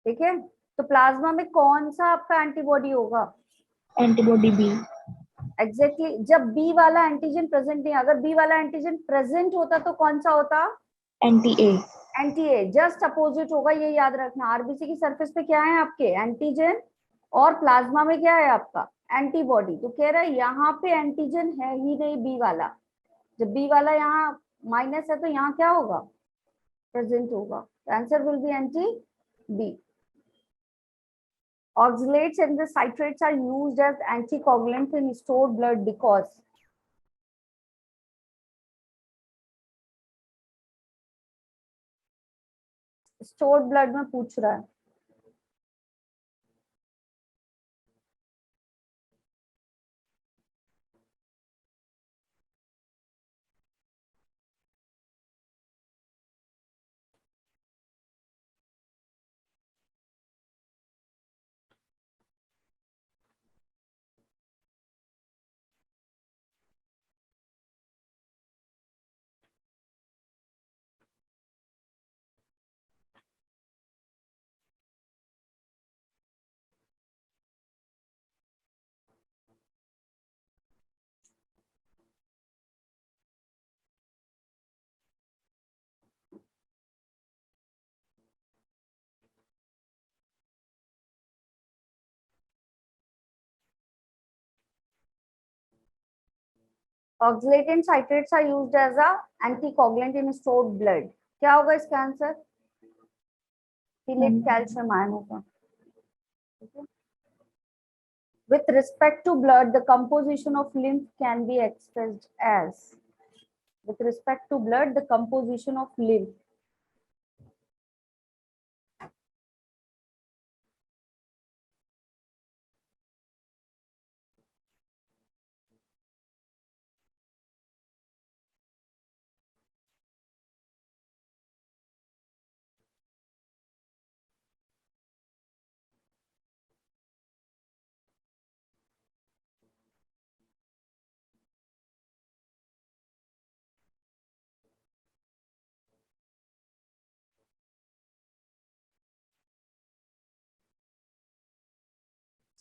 ठीक है, तो प्लाज्मा में कौन सा आपका एंटीबॉडी होगा? Antibody B. एग्जैक्टली जब बी वाला एंटीजन प्रेजेंट नहीं, अगर बी वाला एंटीजन प्रेजेंट होता तो कौन सा होता? Anti A. Anti A, just opposite होगा, ये याद रखना। आरबीसी की सरफेस पे क्या है आपके? एंटीजन, और प्लाज्मा में क्या है आपका? एंटीबॉडी। तो कह रहा है यहाँ पे एंटीजन है ही नहीं बी वाला, जब बी वाला यहाँ माइनस है तो यहाँ क्या होगा? प्रेजेंट होगा। Answer will be anti B. Oxalates and the citrates are used as anticoagulants in stored blood because stored blood में पूछ रहा है। Oxalate and citrates are used as a anticoagulant in stored blood. क्या होगा इसका answer? Chelate calcium ion होगा। With respect to blood, the composition of lymph can be expressed as, with respect to blood, the composition of lymph.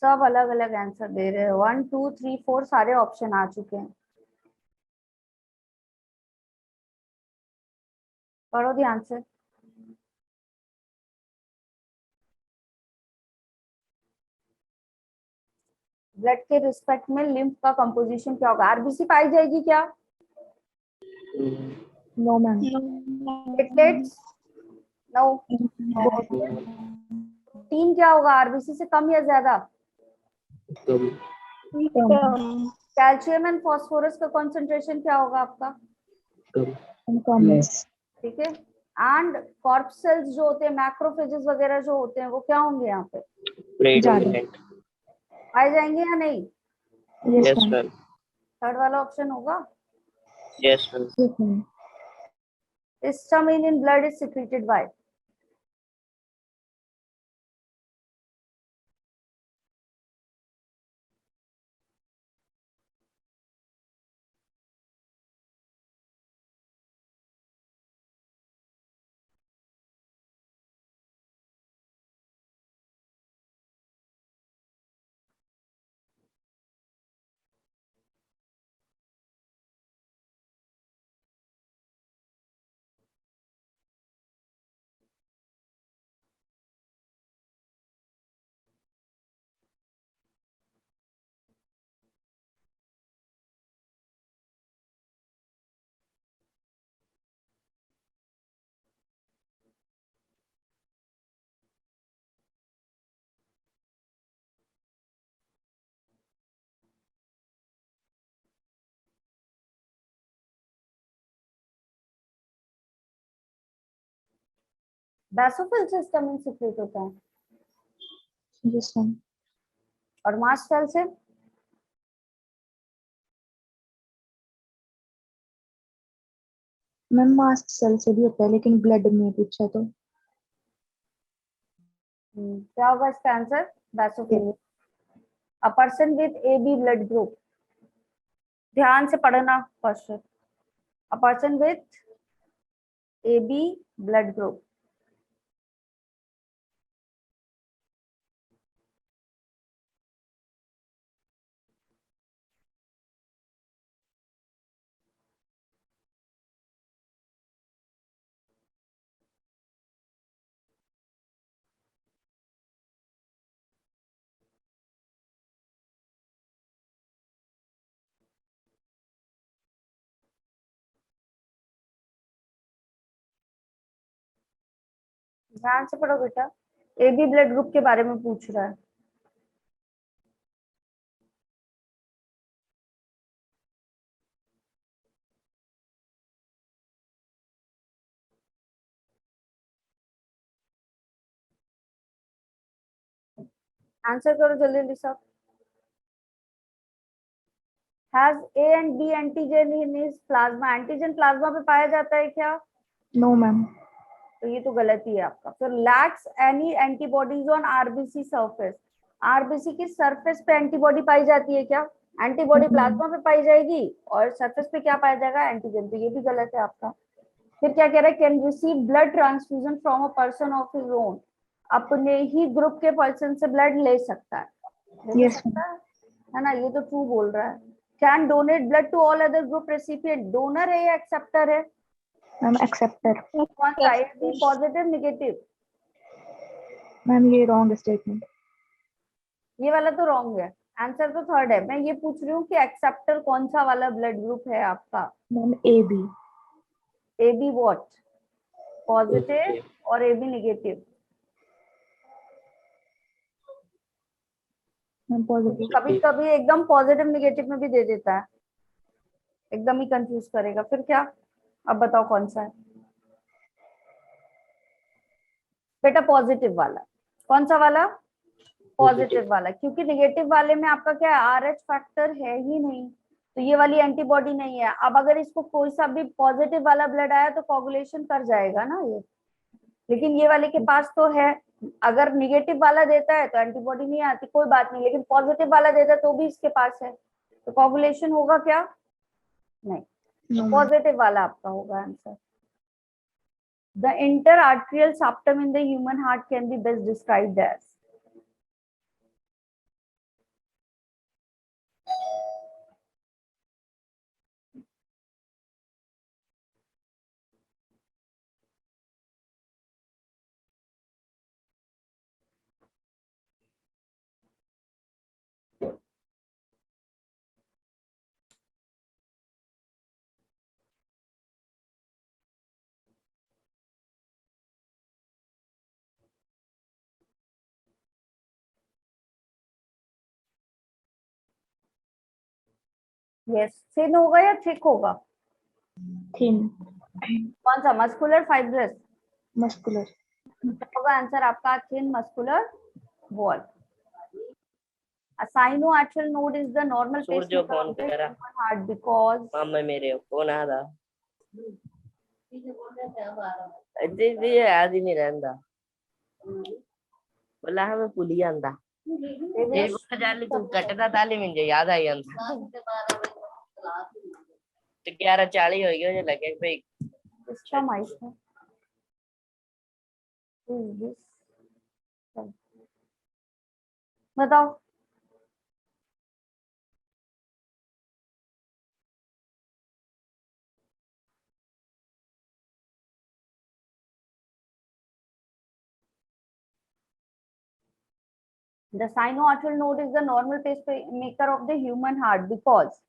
सब अलग अलग answer दे रहे हैं। 1 2 3 4 सारे ऑप्शन आ चुके हैं। पढ़ो ध्यान से। ब्लड के रिस्पेक्ट में लिम्फ का कंपोजिशन क्या होगा? आरबीसी पाई जाएगी क्या? No ma'am. Platelets? No. Protein क्या होगा? आरबीसी से कम या ज्यादा? कैल्शियम एंड फास्फोरस का कंसंट्रेशन क्या होगा आपका? ठीक है। एंड कॉर्प सेल्स जो होते हैं, मैक्रोफेजेस वगैरह जो होते हैं, वो क्या होंगे यहाँ पे? पाए जाएंगे या नहीं? Yes ma'am. थर्ड वाला ऑप्शन होगा। Yes ma'am. Histamine in blood is secreted by? Basophil से हिस्टामिन सीक्रेट होता है। Yes ma'am. और मास्ट सेल से? मैम मास्ट सेल से भी होता है, लेकिन ब्लड में पूछा तो क्या होगा इसका answer? Basophil. A person with AB blood group, ध्यान से पढ़ना question. A person with AB blood group ध्यान से पढ़ो बेटा, ए बी ब्लड ग्रुप के बारे में पूछ रहा है। आंसर करो जल्दी जल्दी सब। Has A and B antigen in his plasma? Antigen plasma पे पाया जाता है क्या? No ma'am. तो ये तो गलत ही है आपका। फिर lacks any antibodies on RBC surface, RBC की सरफेस पे एंटीबॉडी पाई जाती है क्या? एंटीबॉडी प्लाज्मा पे पाई जाएगी और सरफेस पे क्या पाया जाएगा? एंटीजन। तो ये भी गलत है आपका। फिर क्या कह रहा है? Can receive blood transfusion from a person of his own, अपने ही ग्रुप के पर्सन से ब्लड ले सकता है, ले सकता है ना? ये तो ट्रू बोल रहा है। Can donate blood to all other group recipient, donor है या एक्सेप्टर है? Ma'am acceptor. कौन सा है? Positive negative? मैम ये रॉन्ग स्टेटमेंट। ये वाला तो रॉन्ग है, आंसर तो थर्ड है। मैं ये पूछ रही हूँ कि एक्सेप्टर कौन सा वाला ब्लड ग्रुप है आपका? Ma'am A B. A B what? Positive और A B negative? Ma'am positive. कभी कभी एकदम पॉजिटिव नेगेटिव में भी दे देता है, एकदम ही कंफ्यूज करेगा। फिर क्या? अब बताओ कौन सा है बेटा? पॉजिटिव वाला। कौन सा वाला? पॉजिटिव वाला, क्योंकि नेगेटिव वाले में आपका क्या है? आरएच फैक्टर है ही नहीं, तो ये वाली एंटीबॉडी नहीं है। अब अगर इसको कोई सा भी पॉजिटिव वाला ब्लड आया तो कोगुलेशन कर जाएगा ना ये, लेकिन ये वाले के पास तो है। अगर निगेटिव वाला देता है तो एंटीबॉडी नहीं आती, कोई बात नहीं, लेकिन पॉजिटिव वाला देता है तो भी इसके पास है, तो कोगुलेशन होगा क्या? नहीं, तो पॉजिटिव वाला आपका होगा answer. The inter arterial septum in the human heart can be best described as? Yes, thin होगा या थिक होगा? थिन। कौन सा? Muscular, fibrous? मस्कुलर। होगा आंसर आपका thin muscular wall. A sinoatrial node is the normal pacemaker of the human heart because मामा मेरे phone आ रहा दीदी याद ही नहीं रहता बोला हमें पुलिया आंदा ये बोला जाली तू कटदा ताली मुझे याद आई आंदा तो 11:40 हो गया मुझे लगे भाई इसका माइक है। बताओ। The sinoatrial node is the normal pacemaker of the human heart because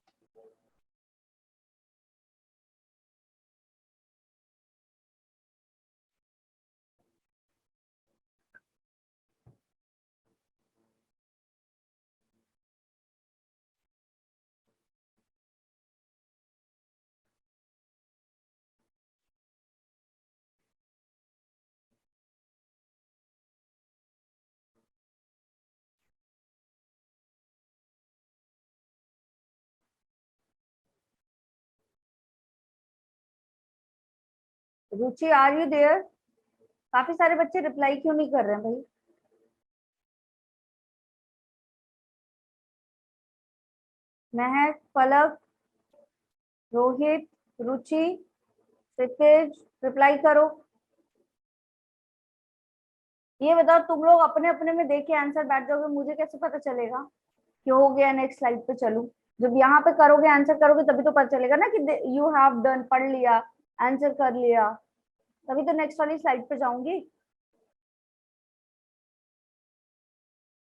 Ruchi are you there? काफी सारे बच्चे रिप्लाई क्यों नहीं कर रहे हैं भाई? महक, पलक, रोहित, रुचि, क्षितिज, रिप्लाई करो। ये बताओ, तुम लोग अपने अपने में देख के आंसर बैठ जाओगे, मुझे कैसे पता चलेगा कि हो गया? नेक्स्ट स्लाइड पे चलूं? जब यहाँ पे करोगे, आंसर करोगे, तभी तो पता चलेगा ना कि यू हैव डन, पढ़ लिया, आंसर कर लिया, तभी तो नेक्स्ट वाली स्लाइड पे जाऊंगी।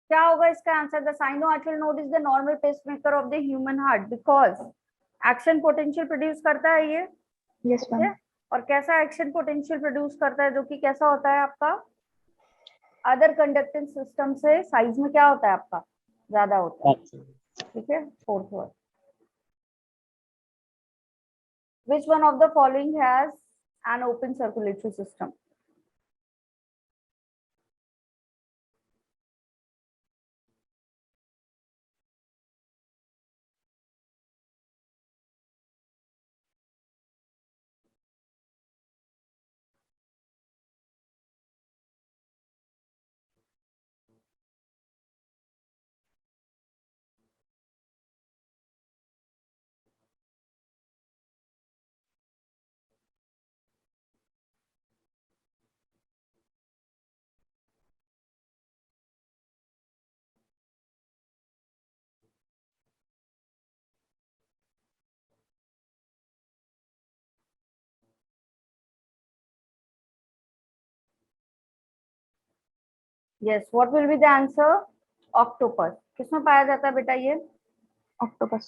क्या होगा इसका answer? The sinoatrial node is the normal pacemaker of the human heart because action potential produce करता है ये। Yes ma'am. और कैसा एक्शन पोटेंशियल प्रोड्यूस करता है, जो कि कैसा होता है आपका, अदर कंडक्टेंस सिस्टम से साइज में क्या होता है आपका, ज्यादा होता है। ठीक है, fourth word, which one of the following has an open circulatory system? Yes, what will be the answer? Octopus. किसमें पाया जाता है बेटा ये? ऑक्टोपस।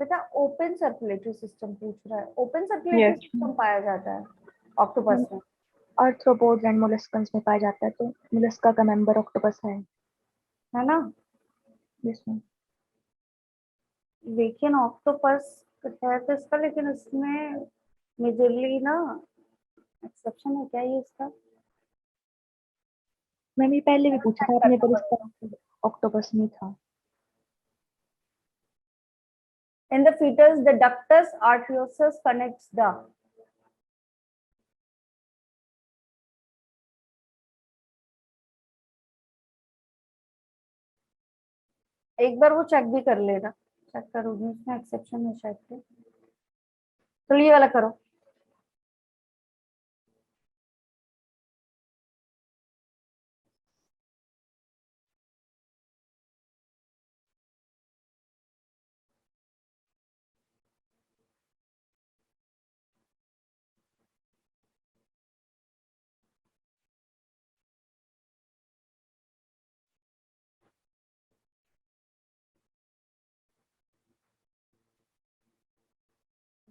बेटा ओपन सर्कुलेटरी सिस्टम पूछ रहा है, ओपन सर्कुलेटरी Yes. सिस्टम पाया जाता है ऑक्टोपस में। आर्थ्रोपोड्स एंड मोलस्कन्स में पाया जाता है, तो मोलस्का का मेंबर ऑक्टोपस है ना? Yes ma'am. लेकिन ऑक्टोपस है तो इसका, लेकिन इसमें मेजरली ना एक्सेप्शन है क्या ये इसका? मैम ये पहले भी पूछा था आपने, पर इसका ऑक्टोपस नहीं था। In the fetus, the ductus arteriosus connects the, एक बार वो चेक भी कर लेना, चेक करोगी इसमें एक्सेप्शन है शायद से। तो ये वाला करो।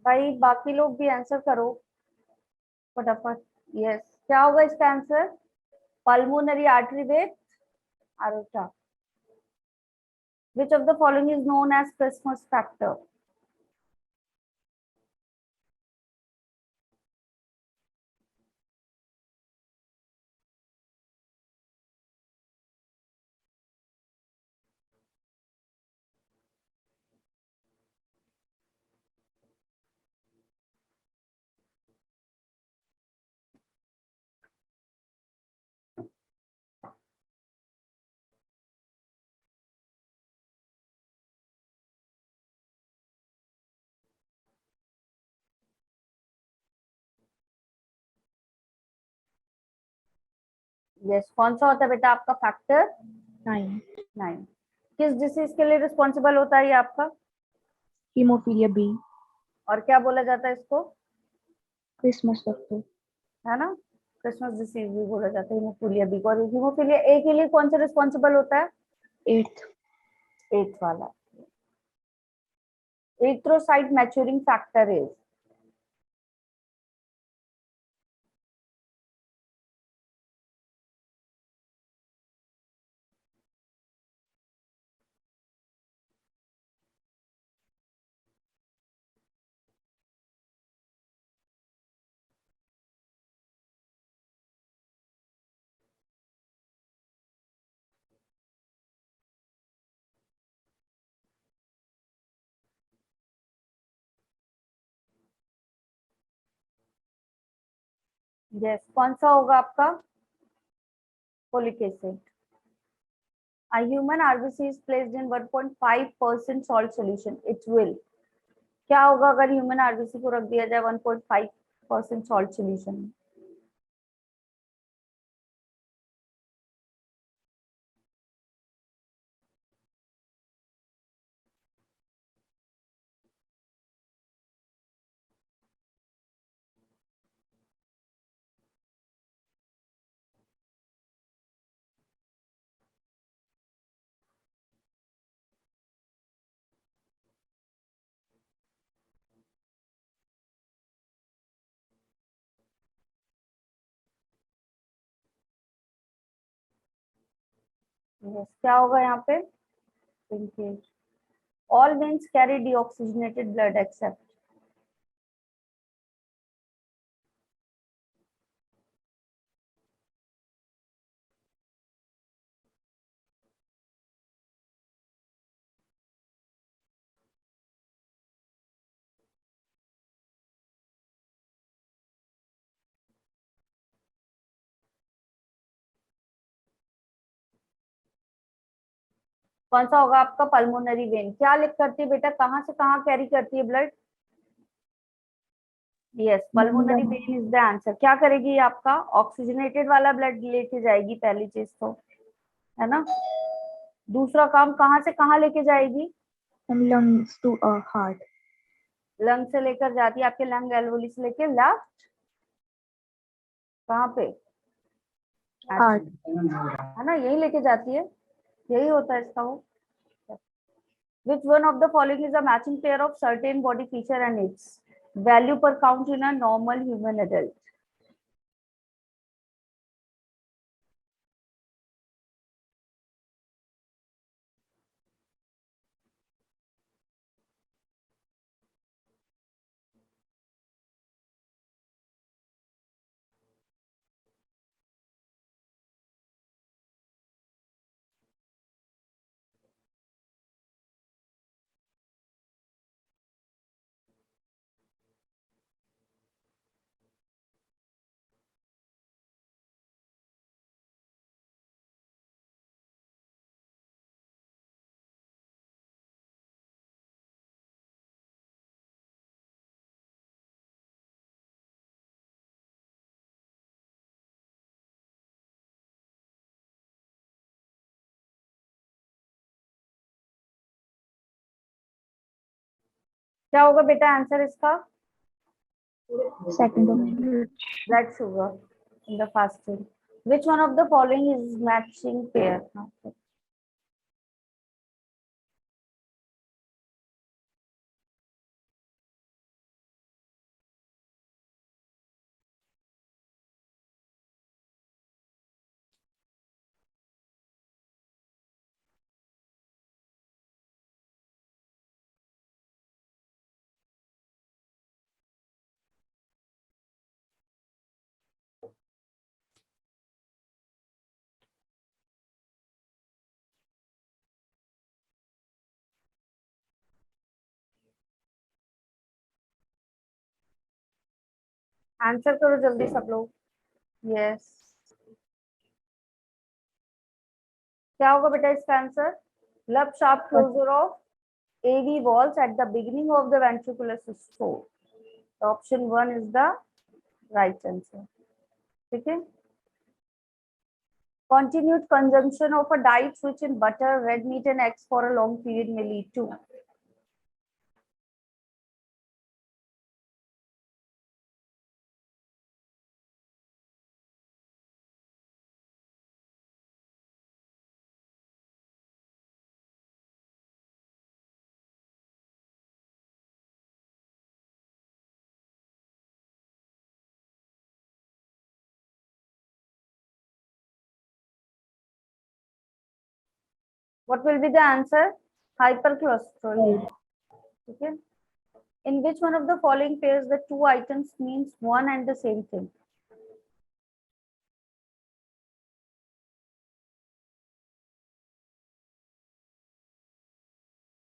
भाई बाकी लोग भी आंसर करो फटाफट। यस, क्या होगा इसका answer? Pulmonary artery with aorta. Which of the following is known as Christmas factor? Yes, कौन सा होता है बेटा आपका फैक्टर? 9 9। किस डिसीज के लिए रिस्पॉन्सिबल होता है ये आपका? Haemophilia B. और क्या बोला जाता है इसको? Christmas factor. है ना, क्रिसमस डिसीज भी बोला जाता है हीमोफीलिया बी को। और हीमोफीलिया ए के लिए कौन सा रिस्पॉन्सिबल होता है? 8th। 8th वाला। Erythrocyte maturing factor is, yes कौन सा होगा आपका? Folic acid. A human RBC is placed in 1.5% salt solution. It will, क्या होगा अगर ह्यूमन आरबीसी को रख दिया जाए 1.5% सॉल्ट सॉल्यूशन में? Yes, क्या होगा यहाँ पे? Shrinkage. All veins carry deoxygenated blood except. कौन सा होगा आपका? Pulmonary vein. क्या लिख करती है बेटा, कहाँ से कहाँ कैरी करती है blood? Yes, pulmonary vein is the answer. क्या करेगी ये आपका? ऑक्सीजनेटेड वाला ब्लड लेके जाएगी, पहली चीज तो, है ना। दूसरा काम कहाँ से कहाँ लेके जाएगी? from lungs to heart. Lung से लेकर जाती है, आपके लंग एल्वोली से लेके लेफ्ट कहाँ पे? Heart. है ना, यही लेके जाती है, यही होता है इसका वो। Which one of the following is a matching pair of certain body feature and its value per count in a normal human adult? क्या होगा बेटा आंसर इसका? Second one. Blood sugar in the fasting. Which one of the following is matching pair? Answer करो जल्दी सब लोग। Yes, क्या होगा बेटा इसका answer? Lub sharp closure of AV walls at the beginning of the ventricular systole. Option 1 is the right answer. ठीक है। Continued consumption of a diet rich in butter, red meat and eggs for a long period may lead to. What will be the answer? Hypercholesterolemia. Okay. In which one of the following pairs the two items means one and the same thing?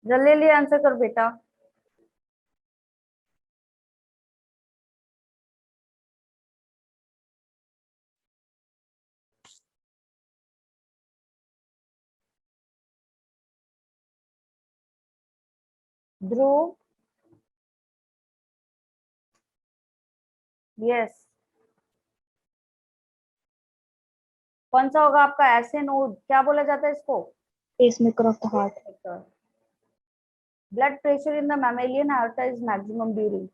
जल्दी answer कर बेटा। ध्रुव, yes, कौन सा होगा आपका? ऐसे node क्या बोला जाता है इसको? Pacemaker of the heart. Blood pressure in the mammalian aorta is maximum during.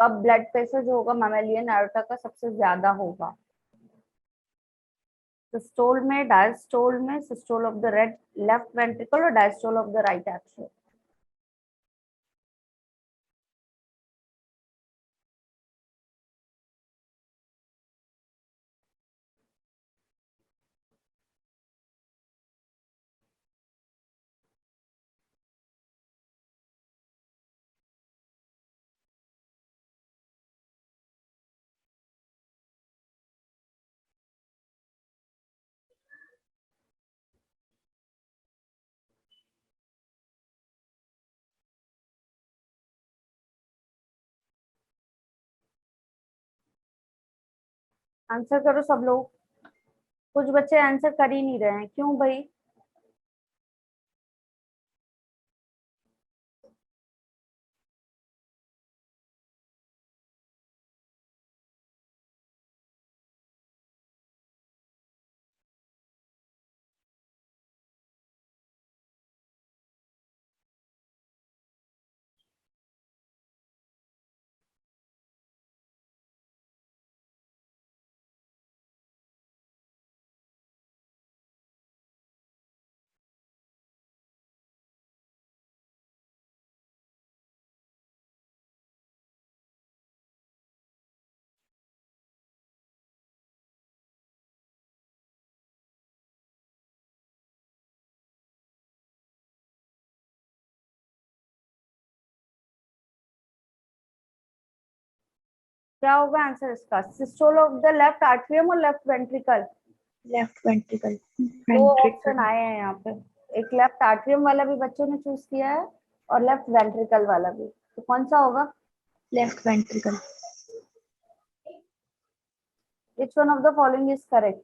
कब ब्लड प्रेशर जो होगा mammalian aorta का सबसे ज्यादा होगा? सिस्टोल में, डायस्टोल में, systole of the left ventricle और diastole of the right atrium. Answer करो सब लोग। कुछ बच्चे आंसर कर ही नहीं रहे हैं, क्यों भाई? क्या होगा आंसर इसका? Systole of the left atrium और लेफ्ट वेंट्रिकल? Left ventricle. दो ऑप्शन आए हैं यहाँ पे। एक लेफ्ट आर्टरियम वाला भी बच्चों ने चूज किया है और लेफ्ट वेंट्रिकल वाला भी, तो कौन सा होगा? Left ventricle. Which one of the following is correct?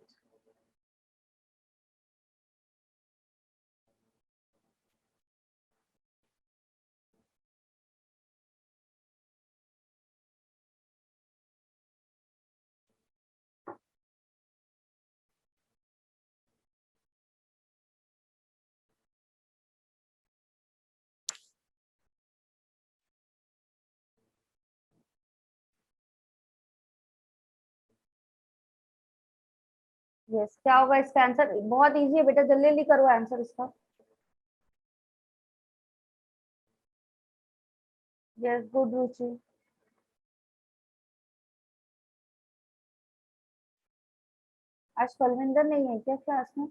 Yes, क्या होगा इसका आंसर? बहुत इजी है बेटा, जल्दी जल्दी करो आंसर इसका। Yes, good Ruchi. आज फलविंदर नहीं है क्या क्लास में?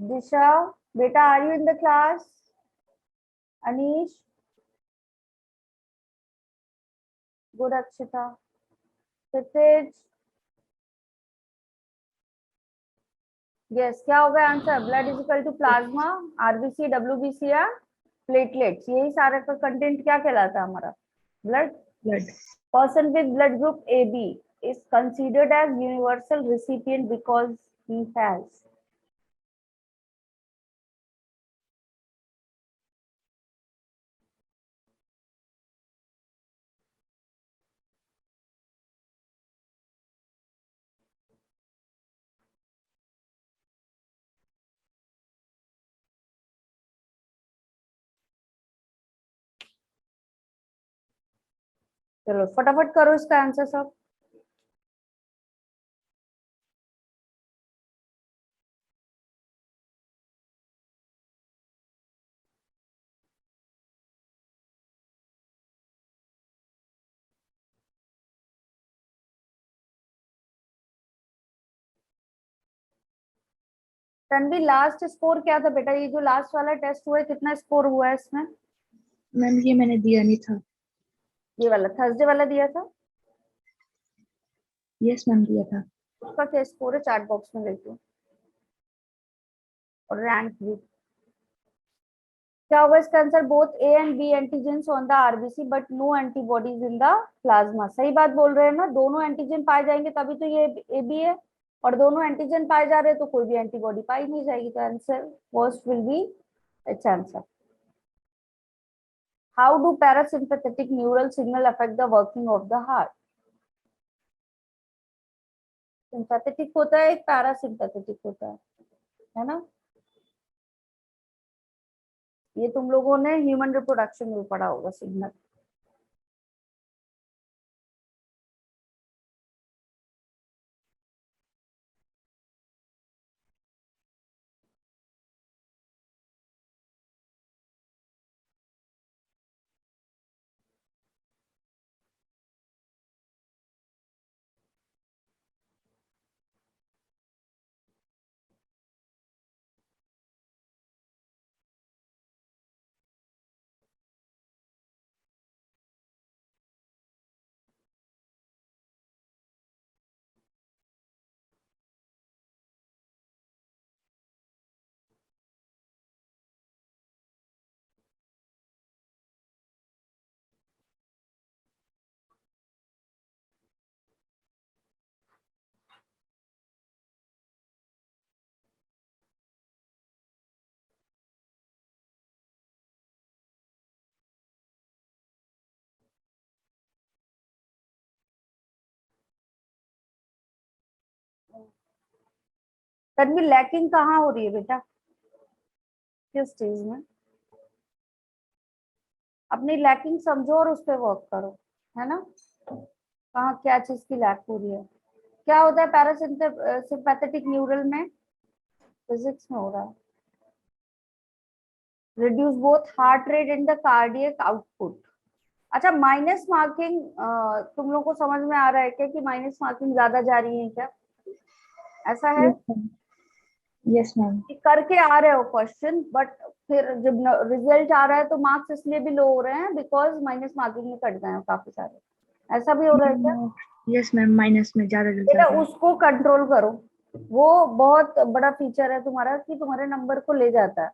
दिशा बेटा, are you in the class? Anish, good. Akshita, Kshitij. Yes, क्या होगा answer? Blood is equal to plasma, RBC, WBC या प्लेटलेट्स, यही सारा का कंटेंट क्या कहलाता है हमारा? Blood. Blood. Person with blood group AB is considered as universal recipient because he has. चलो फटाफट करो इसका आंसर सब। तन्वी, लास्ट स्कोर क्या था बेटा? ये जो लास्ट वाला टेस्ट हुआ है, कितना स्कोर हुआ है इसमें? मैम ये मैंने दिया नहीं था। ये वाला थर्सडे वाला दिया था? यस मैम दिया था। उसका क्या स्कोर है? चैट बॉक्स में देखो। और रैंक भी क्या होगा इसका answer? Both A and B antigens on the RBC but no antibodies in the plasma. सही बात बोल रहे हैं ना, दोनों एंटीजन पाए जाएंगे तभी तो ये ए बी है, और दोनों एंटीजन पाए जा रहे हैं तो कोई भी एंटीबॉडी पाई नहीं जाएगी, तो answer first will be it's answer. How do parasympathetic neural signal affect the working of the heart? Sympathetic होता है, एक पैरासिम्पैथेटिक होता है ना? ये तुम लोगों ने ह्यूमन रिप्रोडक्शन में पढ़ा होगा सिग्नल। तन्वी लैकिंग कहाँ हो रही है बेटा, किस चीज में? अपनी लैकिंग समझो और उस पर वर्क करो, है ना। कहाँ क्या चीज की लैक हो रही है? क्या होता है पैरासिम्पैथेटिक न्यूरल में? फिजिक्स में हो रहा है। Reduce both heart rate and the cardiac output. अच्छा, माइनस मार्किंग तुम लोग को समझ में आ रहा है क्या कि माइनस मार्किंग ज्यादा जा रही है क्या? ऐसा है यस मैम। कि करके आ रहे हो क्वेश्चन, बट फिर जब रिजल्ट आ रहा है तो मार्क्स इसलिए भी लो हो रहे हैं बिकॉज माइनस मार्किंग में कट गए हैं काफी सारे। ऐसा भी हो रहा है क्या? यस मैम, माइनस में ज्यादा जल्दी बेटा जा रहा है। उसको कंट्रोल करो, वो बहुत बड़ा फीचर है तुम्हारा कि तुम्हारे नंबर को ले जाता है।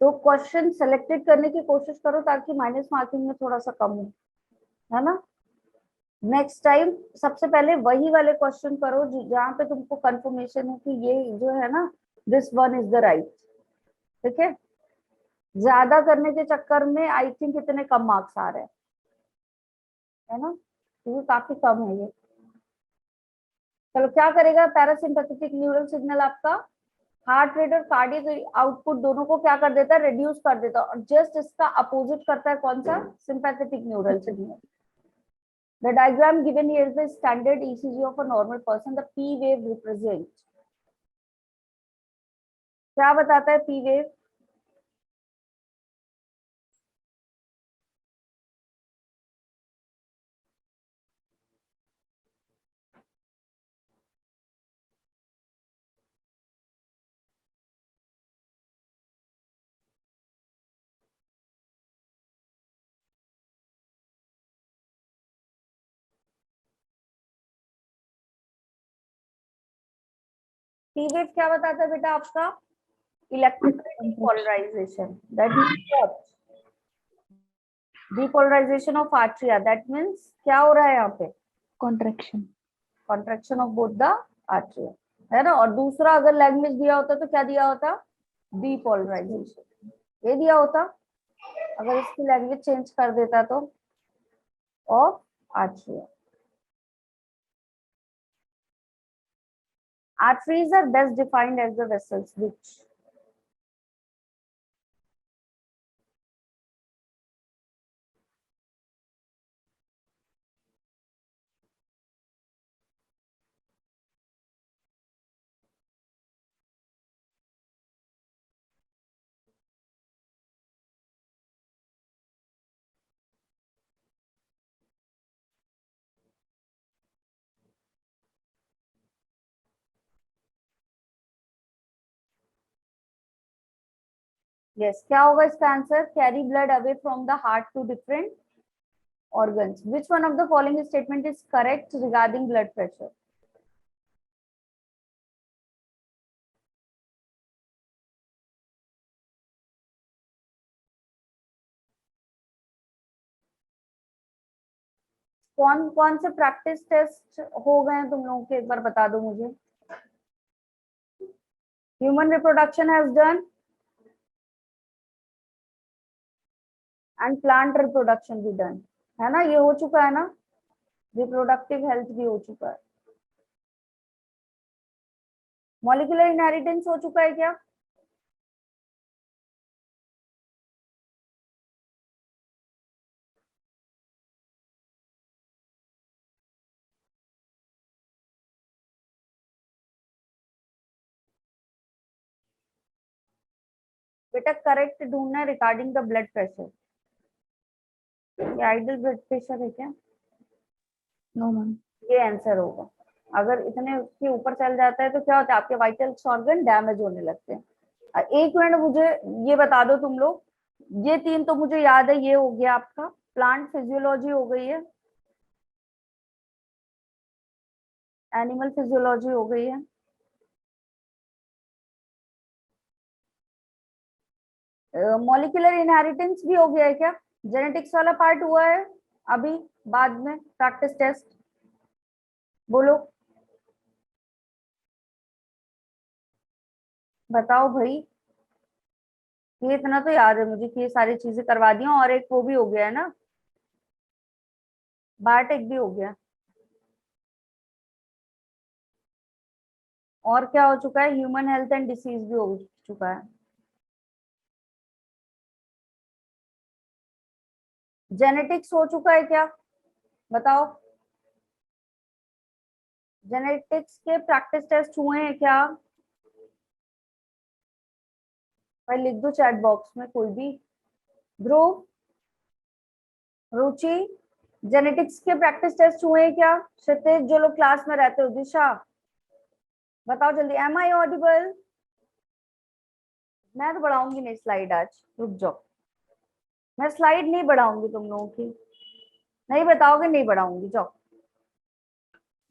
तो क्वेश्चन सेलेक्टेड करने की कोशिश करो ताकि माइनस मार्किंग में थोड़ा सा कम हो, है ना। नेक्स्ट टाइम सबसे पहले वही वाले क्वेश्चन करो जहाँ पे तुमको कंफर्मेशन है कि ये जो है ना, this one is the right. ठीक है, ज्यादा करने के चक्कर में आई थिंक इतने कम मार्क्स आ रहे हैं, है ना, क्योंकि काफी कम है ये। चलो, क्या करेगा पैरासिम्पैथेटिक न्यूरल सिग्नल आपका हार्ट रेट और कार्डियक आउटपुट दोनों को क्या कर देता है, रिड्यूस कर देता है। और जस्ट इसका अपोजिट करता है कौन सा, sympathetic neural signal. The diagram given here is the standard ECG of a normal person. The P wave represents, क्या बताता है P wave? P wave क्या बताता है बेटा आपका? Electrical depolarization. That means what? Depolarization of atria. That means क्या हो रहा है यहाँ पे? Contraction. Contraction of both the atria, है ना। और दूसरा अगर लैंग्वेज दिया होता तो क्या दिया होता? Depolarization, ये दिया होता। अगर इसकी लैंग्वेज चेंज कर देता तो of atria. Arteries are best defined as the vessels which yes, क्या होगा इसका answer? Carry blood away from the heart to different organs. Which one of the following statement is correct regarding blood pressure? कौन कौन से practice test हो गए हैं तुम लोगों के, एक बार बता दो मुझे। Human reproduction has done and plant reproduction भी डन, है ना, ये हो चुका है ना। रिप्रोडक्टिव हेल्थ भी हो चुका है। मॉलिक्यूलर इनहेरिटेंस हो चुका है क्या? बेटा करेक्ट ढूंढना है रिगार्डिंग द ब्लड प्रेशर। ये आइडल ब्लड प्रेशर है क्या? No ma'am. ये आंसर होगा। अगर इतने के ऊपर चल जाता है तो क्या होता है, आपके वाइटल ऑर्गन डैमेज होने लगते हैं। एक मिनट मुझे ये बता दो तुम लोग, ये तीन तो मुझे याद है, ये हो गया आपका प्लांट फिजियोलॉजी हो गई है, एनिमल फिजियोलॉजी हो गई है, मॉलिक्यूलर इनहेरिटेंस भी हो गया है क्या? जेनेटिक्स वाला पार्ट हुआ है अभी बाद में प्रैक्टिस टेस्ट, बोलो बताओ भाई। ये इतना तो याद है मुझे कि ये सारी चीजें करवा दी हूँ, और एक वो भी हो गया है ना, बायोटेक भी हो गया। और क्या हो चुका है, ह्यूमन हेल्थ एंड डिसीज भी हो चुका है। जेनेटिक्स हो चुका है क्या, बताओ। जेनेटिक्स के प्रैक्टिस टेस्ट हुए हैं क्या? भाई लिख दो चैट बॉक्स में कोई भी। ध्रुव, रुचि, जेनेटिक्स के प्रैक्टिस टेस्ट हुए हैं क्या? क्षितिज, जो लोग क्लास में रहते हो, दिशा बताओ जल्दी। Am I audible? मैं तो बढ़ाऊंगी नहीं स्लाइड आज, रुक जाओ। मैं स्लाइड नहीं बढ़ाऊंगी तुम लोगों की। नहीं बताओगे, नहीं बढ़ाऊंगी, जाओ।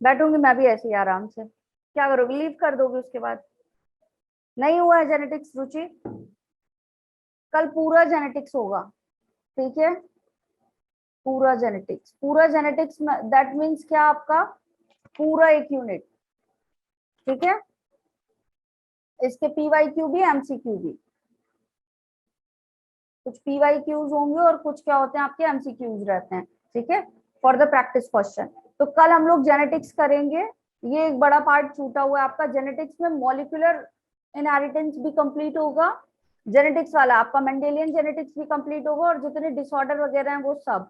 बैठूंगी मैं भी ऐसे ही आराम से। क्या करोगे, लीव कर दोगे उसके बाद? नहीं हुआ है जेनेटिक्स रुचि? कल पूरा जेनेटिक्स होगा, ठीक है। पूरा जेनेटिक्स, पूरा जेनेटिक्स दैट मीन्स क्या आपका, पूरा एक यूनिट, ठीक है। इसके पीवाईक्यू भी एमसीक्यू भी, कुछ पीवाईक्यूज होंगे और कुछ क्या होते हैं आपके एमसीक्यूज रहते हैं, ठीक है, फॉर द प्रैक्टिस क्वेश्चन। तो कल हम लोग जेनेटिक्स करेंगे। ये एक बड़ा पार्ट छूटा हुआ है आपका जेनेटिक्स में। मॉलिक्यूलर इनहेरिटेंस भी कंप्लीट होगा जेनेटिक्स वाला आपका, मेंडेलियन जेनेटिक्स भी कंप्लीट होगा, और जितने डिसऑर्डर वगैरह हैं वो सब,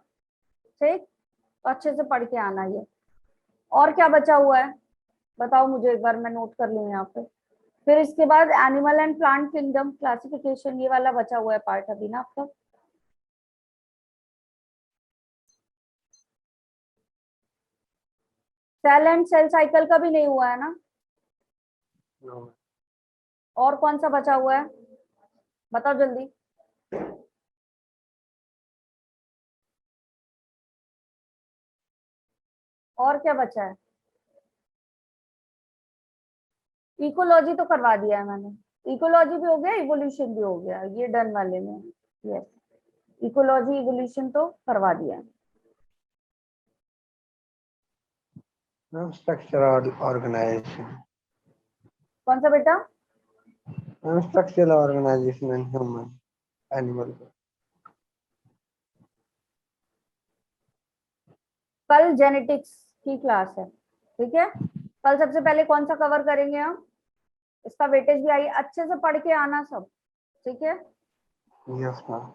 ठीक। तो अच्छे से पढ़ के आना ये। और क्या बचा हुआ है बताओ मुझे एक बार, मैं नोट कर लूँ यहाँ पे। फिर इसके बाद animal and plant kingdom classification, ये वाला बचा हुआ है पार्ट अभी ना आपका। सेल एंड सेल साइकिल का भी नहीं हुआ है ना? No. और कौन सा बचा हुआ है बताओ जल्दी। और क्या बचा है? इकोलॉजी तो करवा दिया है मैंने। इकोलॉजी भी हो गया, इवोल्यूशन भी हो गया, ये डन वाले में। यस, इकोलॉजी इवोल्यूशन तो करवा दिया है। No structural organization. कौन सा बेटा? No structural organization in human animal. कल जेनेटिक्स की क्लास है, ठीक है। कल सबसे पहले कौन सा कवर करेंगे हम, इसका वेटेज भी आई, अच्छे से पढ़ के आना सब, ठीक है, Yes, ma'am.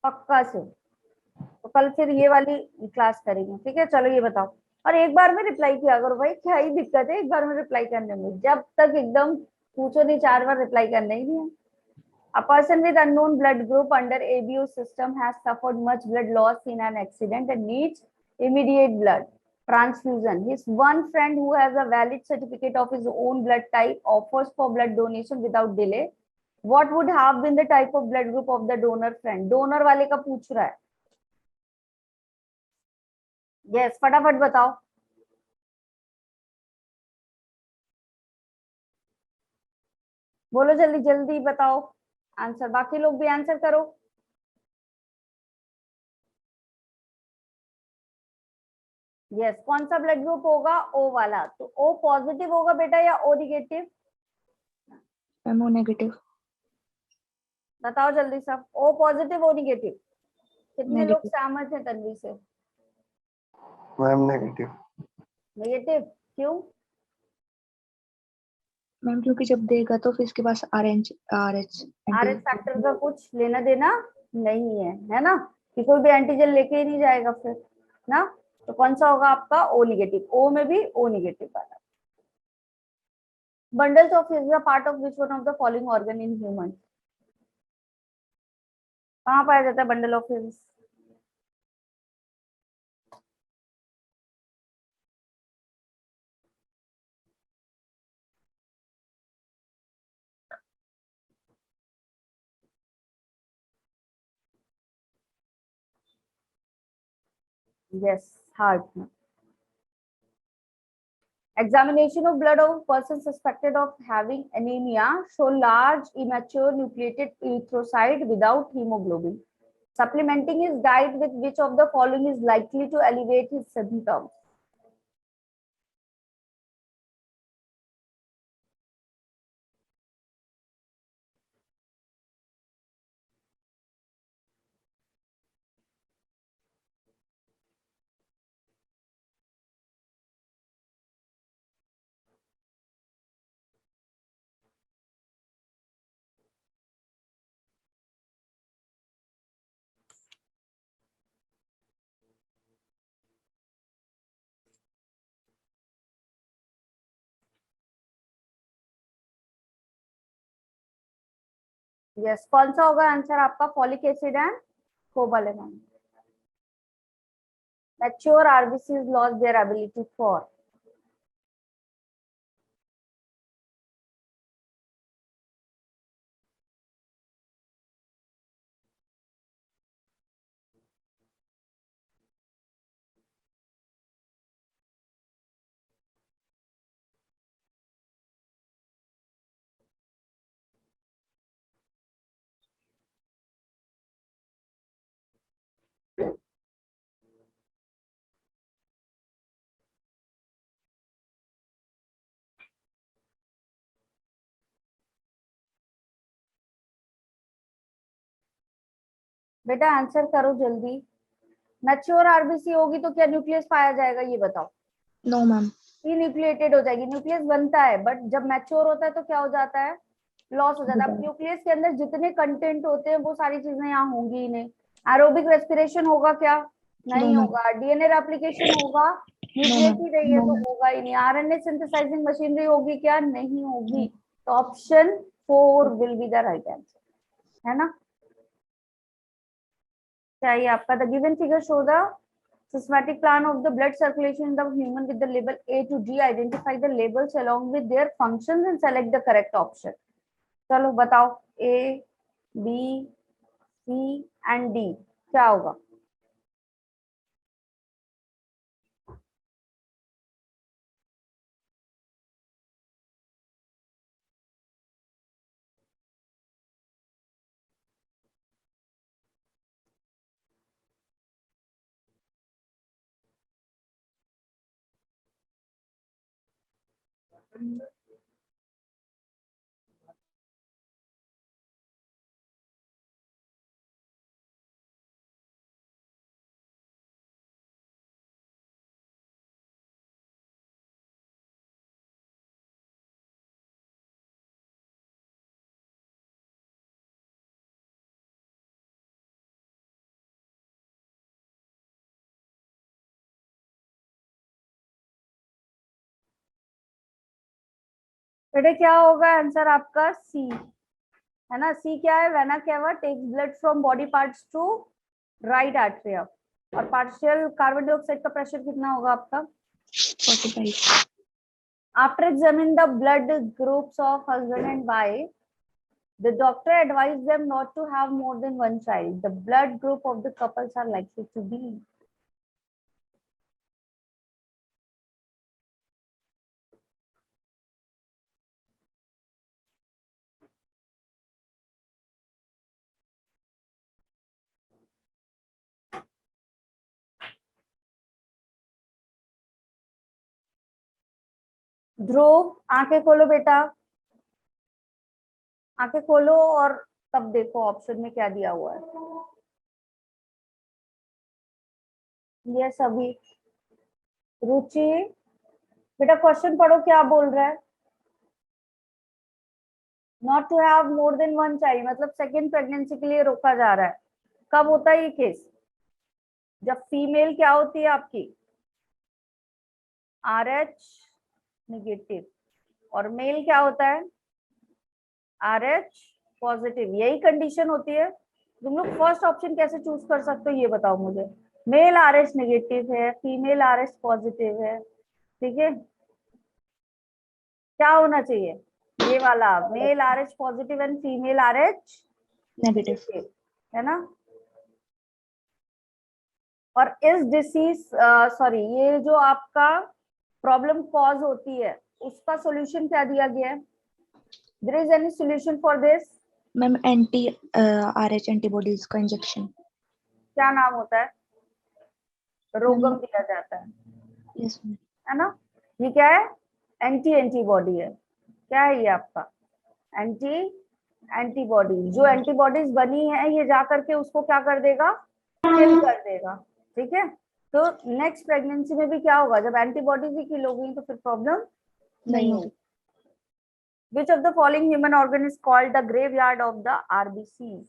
पक्का से। तो कल फिर ये वाली क्लास करेंगे, ठीक है। चलो ये बताओ, और एक बार में रिप्लाई किया करो भाई, क्या ही दिक्कत है एक बार में रिप्लाई करने में, जब तक एकदम पूछो नहीं 4 बार रिप्लाई करना ही नहीं है। A person with unknown blood group under ABO system has suffered much blood loss in an accident and needs immediate blood transfusion. His one friend who has a valid certificate of his own blood type offers for blood donation without delay. What would have been the type of blood group of the donor friend? Donor वाले का पूछ रहा है। Yes, फटाफट बताओ। बोलो जल्दी जल्दी बताओ आंसर, बाकी लोग भी आंसर करो। यस, कौन सा ब्लड ग्रुप होगा, ओ वाला। तो ओ पॉजिटिव होगा बेटा या O negative, ma'am O negative. बताओ जल्दी सब। ओ पॉजिटिव ओ निगेटिव, कितने लोग नेगेटिव। सहमत हैं तन्वी से? Ma'am, negative. नेगेटिव, क्यों? मैम क्योंकि जब देगा तो फिर इसके पास आर एच आरएच फैक्टर का कुछ लेना देना नहीं है ना, कि कोई भी एंटीजन लेके ही नहीं जाएगा फिर ना। तो कौन सा होगा आपका, ओ निगेटिव। ओ में भी ओ निगेटिव वाला। Bundles of is a part of which one of the following organ in human? कहाँ पाया जाता है bundle of hills? Yes, heart में। Examination of blood of person suspected of having anemia show large immature nucleated erythrocyte without hemoglobin. Supplementing his diet with which of the following is likely to alleviate his symptoms? यस, कौन सा होगा answer आपका? Folic acid and cobalamin. Mature RBCs lost their ability for. बेटा answer करो जल्दी. Mature RBC होगी तो क्या न्यूक्लियस पाया जाएगा, ये बताओ. No ma'am. न्यूक्लिएटेड हो जाएगी. न्यूक्लियस बनता है बट जब मैच्योर होता है तो क्या हो जाता है? लॉस हो जाता है. अब न्यूक्लियस के अंदर जितने कंटेंट होते हैं वो सारी चीजें यहाँ होंगी ही नहीं. एरोबिक रेस्पिरेशन होगा क्या? नहीं No, होगा. डीएनए रेप्लिकेशन होगा? न्यूक्लियस ही नहीं है तो होगा ही नहीं. आरएनए सिंथेसाइजिंग मशीनरी होगी क्या? नहीं होगी. तो option 4 will be the right answer, है ना? चाहिए आपका. The given figure show the systematic plan of the blood circulation in the human with the label A to G. Identify the labels along with their functions and select the correct option. चलो बताओ. A, B, C and D क्या होगा? बेटे क्या होगा answer आपका? सी, है ना? सी क्या है? Vena cava takes blood from body parts to right atria. और पार्शियल कार्बन डाइऑक्साइड का प्रेशर कितना होगा आपका? 45. After examining the blood groups of husband and wife, the doctor advised them not to have more than one child. The blood group of the couples are likely to be. ध्रुव आंखें खोलो बेटा. आंखें खोलो और तब देखो ऑप्शन में क्या दिया हुआ है. ये सभी. रुचि बेटा क्वेश्चन पढ़ो क्या बोल रहा है. Not to have more than one child मतलब सेकेंड प्रेगनेंसी के लिए रोका जा रहा है. कब होता है ये केस? जब फीमेल क्या होती है आपकी? RH negative. और मेल क्या होता है? RH positive. यही कंडीशन होती है. तुम लोग फर्स्ट ऑप्शन कैसे चूज कर सकते हो ये बताओ मुझे. मेल RH नेगेटिव है, फीमेल RH पॉजिटिव है. ठीक है, क्या होना चाहिए? ये वाला male RH positive and female RH negative, है ना? और इस डिसीज सॉरी ये जो आपका प्रॉब्लम कॉज होती है उसका सॉल्यूशन क्या दिया गया है? There is any solution for this? Ma'am anti RH antibodies का इंजेक्शन. क्या नाम होता है? रोगम दिया जाता है. Yes ma'am. है ना? ये क्या है? एंटीबॉडी है. क्या है ये आपका? एंटीबॉडी. जो एंटीबॉडीज बनी है ये जा करके उसको क्या कर देगा? किल कर देगा. ठीक है, तो नेक्स्ट प्रेगनेंसी में भी क्या होगा? जब एंटीबॉडीज ही किल हो गई तो फिर प्रॉब्लम नहीं होगी. Which of the following human organ is called the graveyard of the RBCs?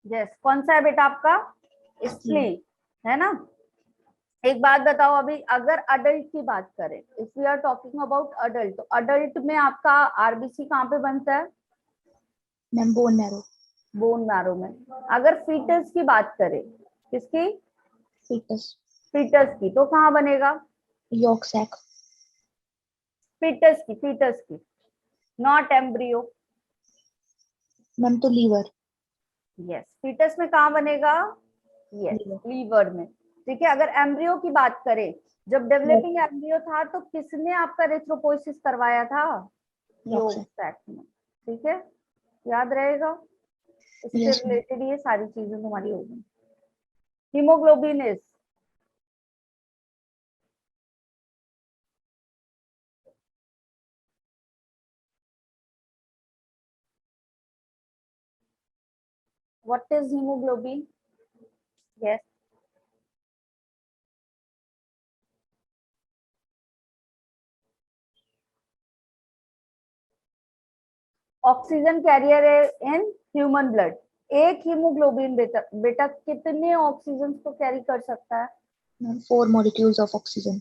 Yes, कौन सा है बेटा आपका? स्प्लीन, है ना। एक बात बताओ, अभी अगर अडल्ट की बात करें, if we are talking about adult, तो अडल्ट में आपका आरबीसी कहाँ पे बनता है? Ma'am bone marrow. Bone marrow में। अगर फीटस की बात करें, किसकी? फीटस। फीटस की, तो कहाँ बनेगा? Yolk sac. फीटस की, नॉट एम्ब्रियो। मैम तो लीवर। यस, फीटस में कहाँ बनेगा? Yes, liver. लीवर में। ठीक है, अगर एम्ब्रियो की बात करें, जब डेवलपिंग एम्ब्रियो था तो किसने आपका रेथ्रोपोइसिस करवाया था? York yolk sac. सैक में। ठीक है, याद रहेगा, इससे यस मैम। रिलेटेड ये सारी चीजें तुम्हारी होगी। Haemoglobin is, what is haemoglobin? Yes, oxygen carrier in human blood. एक हीमोग्लोबिन बेटा बेटा कितने ऑक्सीजन को कैरी कर सकता है? Ma'am 4 molecules of oxygen.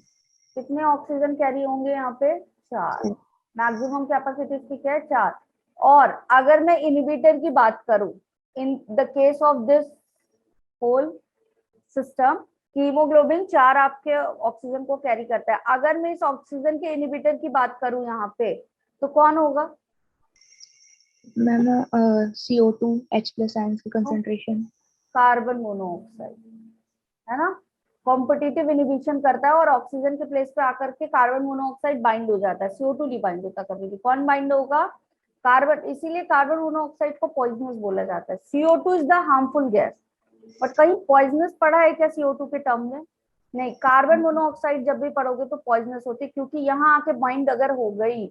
कितने ऑक्सीजन कैरी होंगे यहाँ पे? 4। मैक्सिमम कैपेसिटी इसकी क्या है? 4। और अगर मैं इनहिबिटर की बात करूं, in the case of this whole system, haemoglobin 4 आपके ऑक्सीजन को कैरी करता है। अगर मैं इस ऑक्सीजन के इनहिबिटर की बात करूं यहाँ पे, तो कौन होगा? मैम CO2 H+ आयंस की कंसंट्रेशन। कार्बन मोनोऑक्साइड, है ना। कॉम्पिटिटिव इनहिबिशन करता है और ऑक्सीजन के प्लेस पे आकर के कार्बन मोनोऑक्साइड बाइंड हो जाता है, CO2 नहीं बाइंड होता कभी भी। कौन बाइंड होगा? कार्बन। इसीलिए कार्बन मोनोऑक्साइड को पॉइजनस बोला जाता है। CO2 is the harmful gas, but कहीं पॉइजनस पढ़ा है क्या CO2 के टर्म में? नहीं। कार्बन मोनोऑक्साइड जब भी पढ़ोगे तो पॉइजनस होती है, क्योंकि यहाँ आके बाइंड अगर हो गई,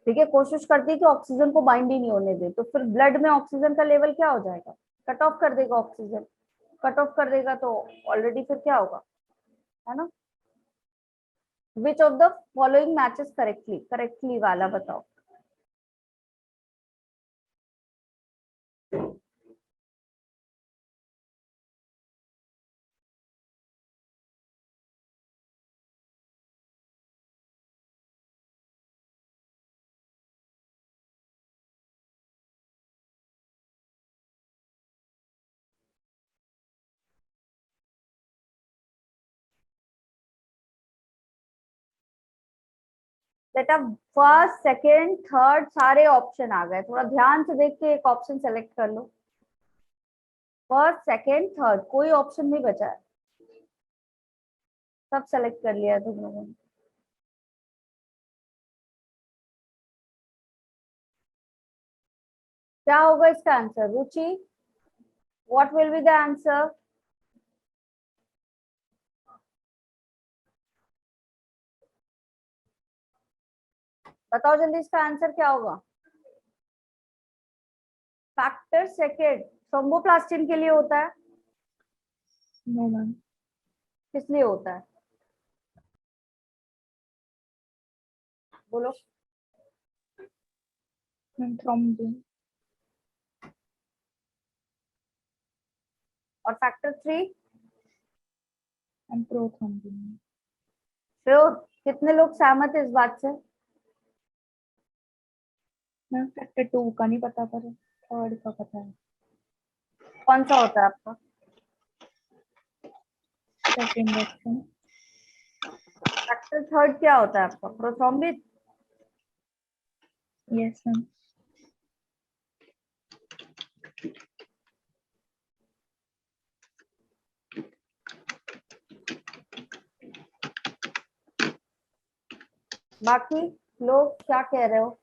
ठीक है, कोशिश करती है कि ऑक्सीजन को बाइंड ही नहीं होने दे, तो फिर ब्लड में ऑक्सीजन का लेवल क्या हो जाएगा? कट ऑफ कर देगा ऑक्सीजन। कट ऑफ कर देगा तो ऑलरेडी फिर क्या होगा, है ना। Which of the following matches correctly, correctly वाला बताओ। बेटा फर्स्ट सेकेंड थर्ड सारे ऑप्शन आ गए, थोड़ा ध्यान से देख के एक ऑप्शन सेलेक्ट कर लो। फर्स्ट सेकेंड थर्ड, कोई ऑप्शन नहीं बचा है, सब सेलेक्ट कर लिया तुम लोगों ने। क्या होगा इसका answer? Ruchi, what will be the answer? बताओ जल्दी, इसका आंसर क्या होगा? फैक्टर सेकेंड थ्रोम्बोप्लास्टिन के लिए होता है। No ma'am. किस लिए होता है बोलो? Ma'am thrombin. और फैक्टर 3? Ma'am prothrombin. श्योर? कितने लोग सहमत है इस बात से? मैम फैक्टर 2 का नहीं पता, पर थर्ड का पता है। कौन सा होता है आपका? Second option. फैक्टर थर्ड क्या होता है आपका? प्रोथ्रोम्बिन। Yes ma'am. बाकी लोग क्या कह रहे हो?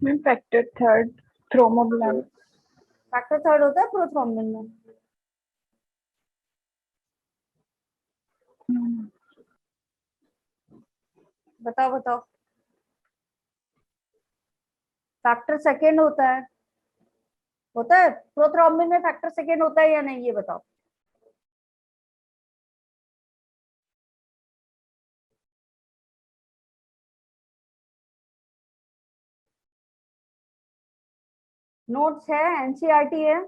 मैम फैक्टर थर्ड थ्रोमोग्लान। फैक्टर थर्ड होता है प्रोथ्रोम्बिन में। बताओ बताओ। फैक्टर सेकेंड होता है प्रोथ्रोम्बिन में? फैक्टर सेकेंड होता है या नहीं, ये बताओ। नोट्स है, एनसीईआरटी है।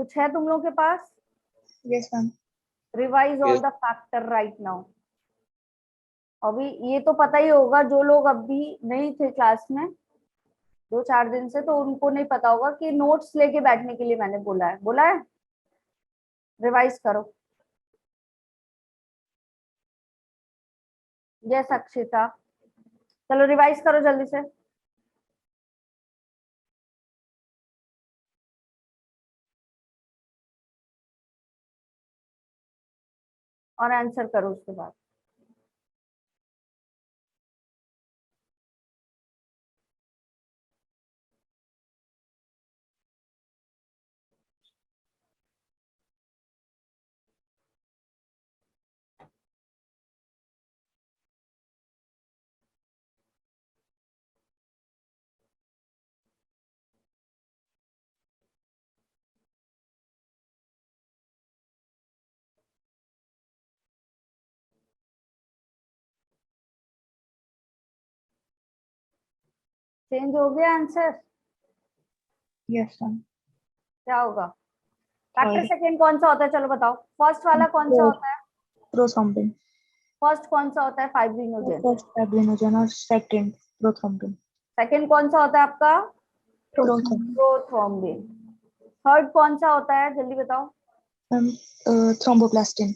कुछ है तुम लोगों के पास? Yes, ma'am. Revise all Yes. The factor right now. अभी ये तो पता ही होगा, जो लोग अभी नहीं थे क्लास में 2-4 दिन से, तो उनको नहीं पता होगा कि नोट्स लेके बैठने के लिए मैंने बोला है। रिवाइज करो। यस अक्षिता, चलो रिवाइज करो जल्दी से। और आंसर करो उसके बाद। चेंज हो गया आंसर? Yes, ma'am. क्या होगा? Factor Third. सेकंड कौन सा होता है, चलो बताओ। फर्स्ट वाला कौन सा होता है? Prothrombin. फर्स्ट कौन सा होता है? फाइब्रिनोजेन। First fibrinogen और second prothrombin. सेकंड कौन सा होता है आपका? Prothrombin. प्रोथ्रोम्बिन। थर्ड कौन सा होता है, जल्दी बताओ। Thromboplastin.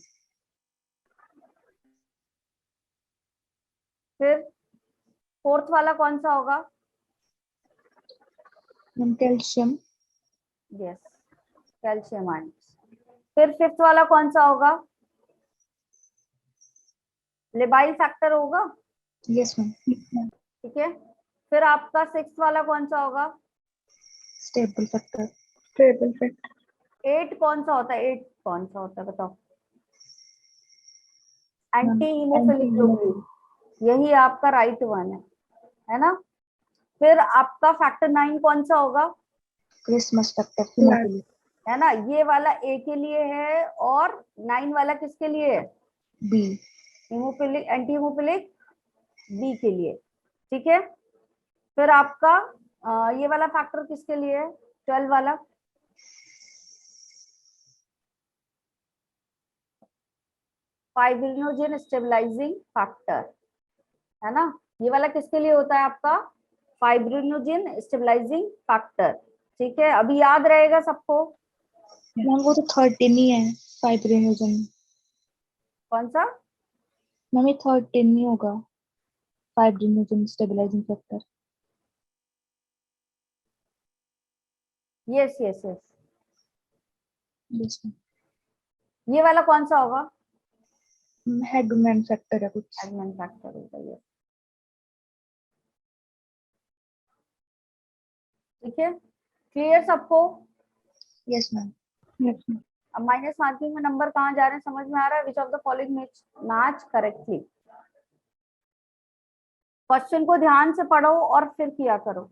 फिर फोर्थ वाला कौन सा होगा? Calcium. Yes, calcium ion. फिर फिफ्थ वाला कौन सा होगा? लेबाइल फैक्टर होगा। Yes, ma'am. ठीक है। फिर आपका सिक्स्थ वाला कौन सा होगा? Stable factor. Stable factor. Eight कौन सा होता है? एट कौन सा होता है बताओ। Ma'am, anti haemophilic globulin, anti-hemophilic. यही आपका राइट वन है ना। फिर आपका फैक्टर 9 कौन सा होगा? Christmas factor. Hemophilic. है ना, ये वाला ए के लिए है और 9 वाला किसके लिए है? B. Haemophilic, anti haemophilic B के लिए। ठीक है। फिर आपका ये वाला फैक्टर किसके लिए है? 12 वाला। फाइब्रिनोजेन स्टेबलाइजिंग फैक्टर, है ना। ये वाला किसके लिए होता है आपका? Fibrinogen stabilising factor. ठीक है, अभी याद रहेगा सबको। मैम वो तो 13 ही है फाइब्रिनोजन। कौन सा? मैम ये 13 नहीं होगा fibrinogen stabilising factor. Yes yes yes. Yes ये वाला कौन सा होगा? मैम, हेडमैन फैक्टर है कुछ। एडमन फैक्टर होगा ये। ठीक है, क्लियर सबको? Yes ma'am. Yes ma'am. अब माइनस मार्किंग में नंबर कहाँ जा रहे हैं समझ में आ रहा है? Which of the following match correctly. Question को ध्यान से पढ़ो और फिर किया करो।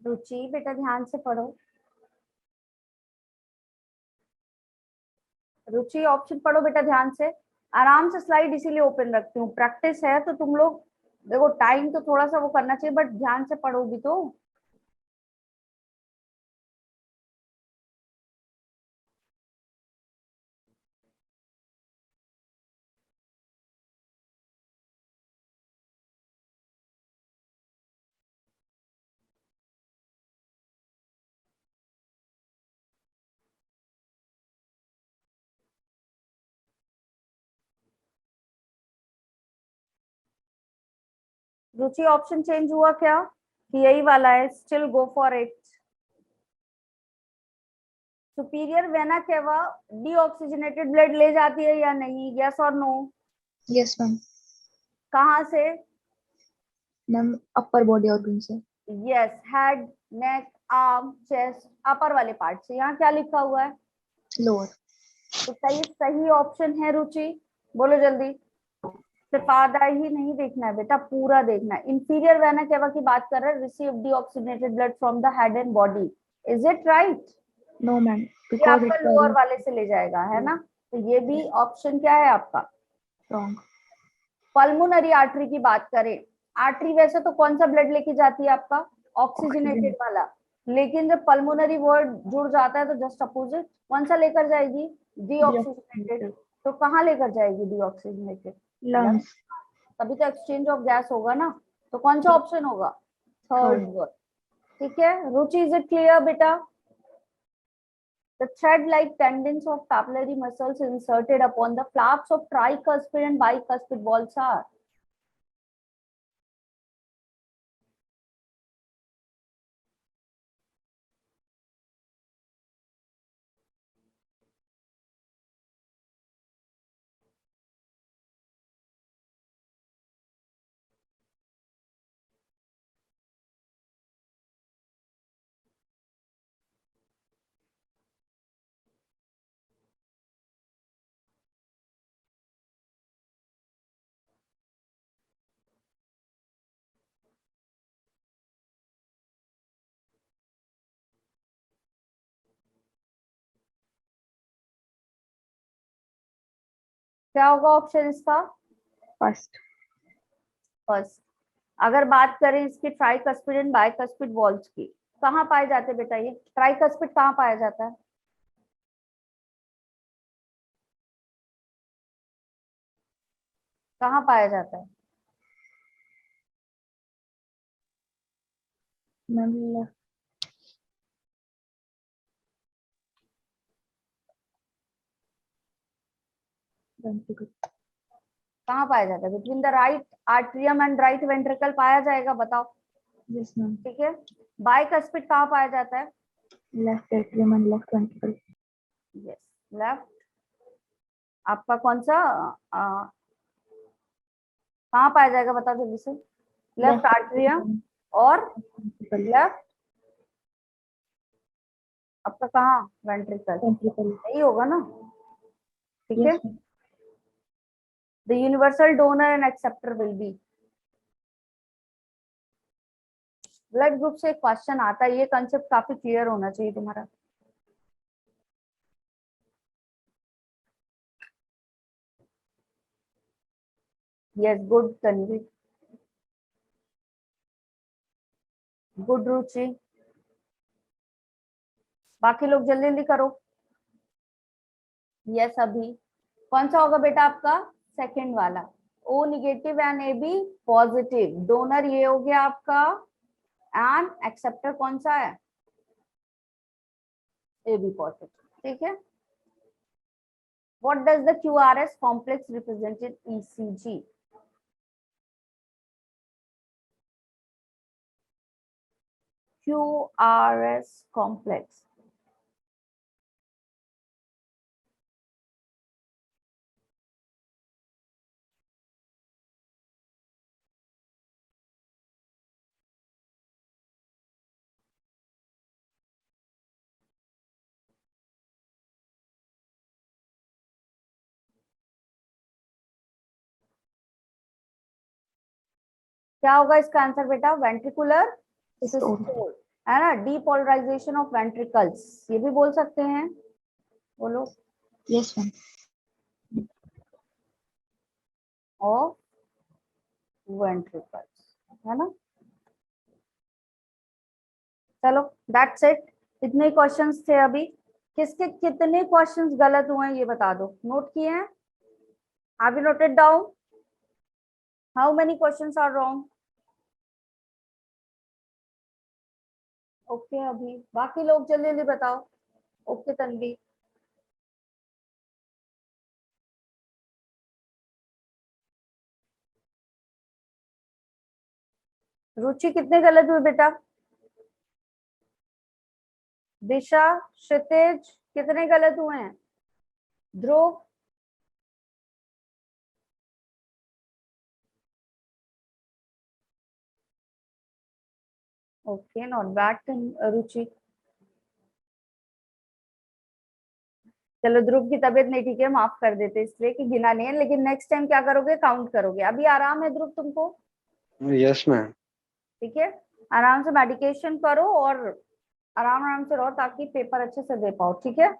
रुचि बेटा ध्यान से पढ़ो। रुचि ऑप्शन पढ़ो बेटा ध्यान से। आराम से स्लाइड इसीलिए ओपन रखती हूँ, प्रैक्टिस है तो तुम लोग देखो, टाइम तो थोड़ा सा वो करना चाहिए बट ध्यान से पढ़ोगी तो। रुचि ऑप्शन चेंज हुआ क्या कि यही वाला है? Still go for it. Superior vena cava deoxygenated blood ले जाती है या नहीं? यस और नो? Yes ma'am. कहाँ से? मैम अपर बॉडी ऑर्गन से। यस, हेड, नेक, आर्म, चेस्ट, अपर वाले पार्ट से। यहाँ क्या लिखा हुआ है? लोअर। तो सही सही ऑप्शन है रुचि, बोलो जल्दी। सिर्फ आधा ही नहीं देखना है बेटा, पूरा देखना है। इंफीरियर वेना केवा की बात कर रहे हैं, receive deoxygenated blood from the head and body. Is it right? No ma'am, ये बिकॉज आपका इट लोअर वाले से ले जाएगा, है ना? तो ये भी ऑप्शन क्या है आपका? रॉन्ग। पल्मोनरी आर्टरी की बात करें, आर्टरी वैसे तो कौन सा ब्लड लेके जाती है आपका? ऑक्सीजनेटेड वाला। लेकिन जब पल्मोनरी वर्ड जुड़ जाता है तो जस्ट अपोजिट, कौन सा लेकर जाएगी? डीऑक्सीजनेटेड। तो कहाँ लेकर जाएगी डीऑक्सीजनेटेड? लंग्स। तभी तो एक्सचेंज ऑफ गैस होगा ना। तो कौन सा ऑप्शन होगा? Third word. ठीक है रुचि, इज इट क्लियर बेटा? The thread-like tendons of papillary muscles inserted upon the flaps of tricuspid and bicuspid valves are. क्या होगा ऑप्शन इसका? फर्स्ट। फर्स्ट। अगर बात करें इसकी ट्राइकस्पिड एंड बाइकस्पिड वॉल्व्स की, कहाँ पाए जाते हैं बेटा? ये ट्राइकस्पिड कहाँ पाया जाता है? कहाँ पाया जाता है? Ma'am ventricle. कहाँ पाया जाता है? Between the right atrium and right ventricle पाया जाएगा, बताओ। Yes ma'am. ठीक है। बाइकस्पिड कहाँ पाया जाता है? Left atrium and left ventricle. Yes, left. आपका कौन सा कहाँ पाया जाएगा बताओ जल्दी से? लेफ्ट आर्ट्रियम और लेफ्ट आपका कहाँ? वेंट्रिकल। वेंट्रिकल। यही होगा ना? ठीक है। Yes ma'am. The universal donor and acceptor will be. Blood group से एक क्वेश्चन आता है, ये कंसेप्ट काफी क्लियर होना चाहिए तुम्हारा। यस, गुड तन्वी, गुड रुचि। बाकी लोग जल्दी जल्दी करो। यस अभी। कौन सा होगा बेटा आपका? सेकंड वाला। O negative and A B positive. Donor ये हो गया आपका, एंड एक्सेप्टर कौन सा है? A B positive. ठीक है। What does the QRS complex represent in ECG? QRS complex. क्या होगा इसका आंसर बेटा? वेंट्रिकुलर सिस्टोल, है ना? डीपोलराइजेशन ऑफ वेंट्रिकल्स, ये भी बोल सकते हैं। बोलो। Yes ma'am. ऑफ वेंट्रिकल्स, है ना? चलो दैट्स इट। इतने क्वेश्चंस थे अभी। किसके कितने क्वेश्चंस गलत हुए हैं ये बता दो। नोट किए हैं? Have you noted down? How many questions are wrong? Okay अभी। बाकी लोग जल्दी जल्दी बताओ। ओके तन्वी। रुचि कितने गलत हुए बेटा? दिशा, क्षितिज कितने गलत हुए हैं? ध्रुव, ओके नॉट बैड। रुचि, चलो ध्रुव की तबीयत नहीं ठीक है, माफ कर देते इसलिए कि गिना नहीं है, लेकिन नेक्स्ट टाइम क्या करोगे, काउंट करोगे। अभी आराम है ध्रुव तुमको? Yes ma'am. ठीक है, आराम से मेडिकेशन करो और आराम आराम से रहो ताकि पेपर अच्छे से दे पाओ। ठीक है,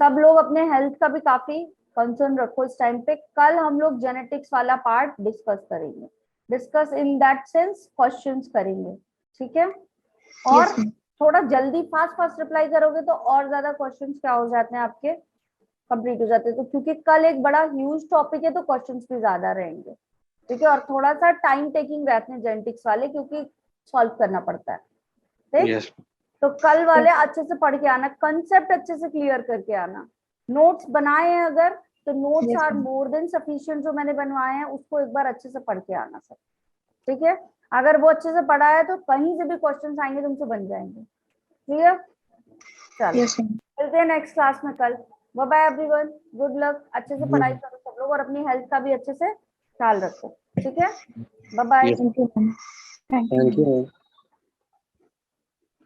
सब लोग अपने हेल्थ का भी काफी कंसर्न रखो इस टाइम पे। कल हम लोग जेनेटिक्स वाला पार्ट डिस्कस करेंगे, discuss in that sense questions करेंगे। ठीक है, और Yes, ma'am. थोड़ा जल्दी फास्ट फास्ट रिप्लाई करोगे तो और ज्यादा क्वेश्चंस क्या हो जाते हैं आपके, कंप्लीट हो जाते हैं। तो क्योंकि कल एक बड़ा ह्यूज टॉपिक है तो क्वेश्चंस भी ज्यादा रहेंगे। ठीक है, और थोड़ा सा टाइम टेकिंग रहते हैं जेनेटिक्स वाले क्योंकि सॉल्व करना पड़ता है। ठीक, यस तो कल वाले अच्छे से पढ़ के आना, कंसेप्ट अच्छे से क्लियर करके आना। नोट्स बनाए हैं अगर तो notes Yes, are ma'am. More than sufficient, जो मैंने बनवाए हैं उसको एक बार अच्छे से पढ़ के आना सब। ठीक है, अगर वो अच्छे से पढ़ा है तो कहीं से भी क्वेश्चंस आएंगे तुमसे बन जाएंगे। क्लियर? चलो Yes, ma'am. मिलते हैं नेक्स्ट क्लास में कल। Bye bye everyone, good luck, अच्छे से पढ़ाई करो सब लोग और अपनी हेल्थ का भी अच्छे से ख्याल रखो। ठीक है, bye bye. Yes Thank you, ma'am. Thank you. Thank you.